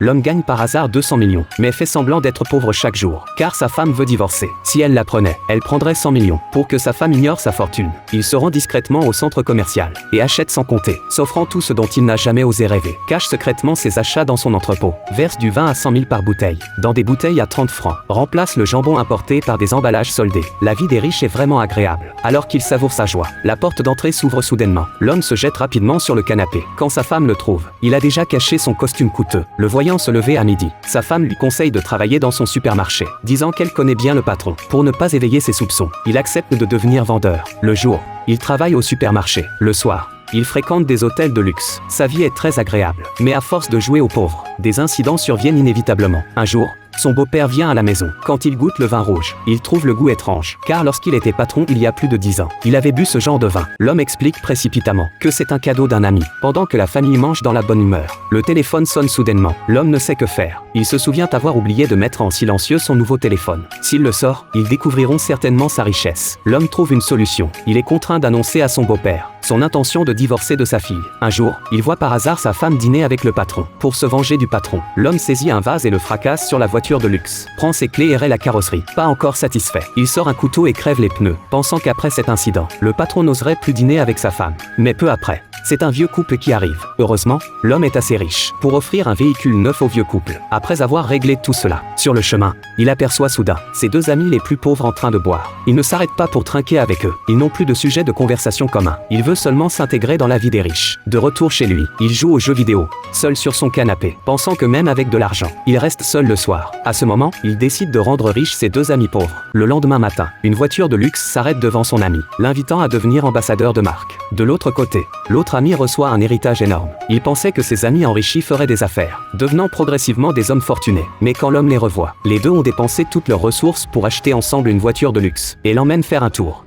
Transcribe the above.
L'homme gagne par hasard 200 millions, mais fait semblant d'être pauvre chaque jour, car sa femme veut divorcer. Si elle l'apprenait, elle prendrait 100 millions, pour que sa femme ignore sa fortune. Il se rend discrètement au centre commercial, et achète sans compter, s'offrant tout ce dont il n'a jamais osé rêver. Cache secrètement ses achats dans son entrepôt, verse du vin à 100 000 par bouteille, dans des bouteilles à 30 francs, remplace le jambon importé par des emballages soldés. La vie des riches est vraiment agréable. Alors qu'il savoure sa joie, la porte d'entrée s'ouvre soudainement. L'homme se jette rapidement sur le canapé. Quand sa femme le trouve, il a déjà caché son costume coûteux. Le voyant se lever à midi, sa femme lui conseille de travailler dans son supermarché, disant qu'elle connaît bien le patron. Pour ne pas éveiller ses soupçons, il accepte de devenir vendeur. Le jour, il travaille au supermarché. Le soir, il fréquente des hôtels de luxe. Sa vie est très agréable. Mais à force de jouer aux pauvres, des incidents surviennent inévitablement. Un jour, son beau-père vient à la maison. Quand il goûte le vin rouge, il trouve le goût étrange. Car lorsqu'il était patron il y a plus de 10 ans, il avait bu ce genre de vin. L'homme explique précipitamment que c'est un cadeau d'un ami. Pendant que la famille mange dans la bonne humeur, le téléphone sonne soudainement. L'homme ne sait que faire. Il se souvient avoir oublié de mettre en silencieux son nouveau téléphone. S'il le sort, ils découvriront certainement sa richesse. L'homme trouve une solution. Il est contraint d'annoncer à son beau-père son intention de divorcer de sa fille. Un jour, il voit par hasard sa femme dîner avec le patron. Pour se venger du patron, l'homme saisit un vase et le fracasse sur la voiture de luxe, prend ses clés et raye la carrosserie. Pas encore satisfait, il sort un couteau et crève les pneus, pensant qu'après cet incident, le patron n'oserait plus dîner avec sa femme. Mais peu après, c'est un vieux couple qui arrive. Heureusement, l'homme est assez riche pour offrir un véhicule neuf au vieux couple. Après avoir réglé tout cela, sur le chemin, il aperçoit soudain ses deux amis les plus pauvres en train de boire. Il ne s'arrête pas pour trinquer avec eux. Ils n'ont plus de sujet de conversation commun. Il veut seulement s'intégrer dans la vie des riches. De retour chez lui, il joue aux jeux vidéo, seul sur son canapé, pensant que même avec de l'argent, il reste seul le soir. À ce moment, il décide de rendre riches ses deux amis pauvres. Le lendemain matin, une voiture de luxe s'arrête devant son ami, l'invitant à devenir ambassadeur de marque. De l'autre côté, l'autre ami reçoit un héritage énorme. Il pensait que ses amis enrichis feraient des affaires, devenant progressivement des hommes fortunés. Mais quand l'homme les revoit, les deux ont dépensé toutes leurs ressources pour acheter ensemble une voiture de luxe, et l'emmènent faire un tour.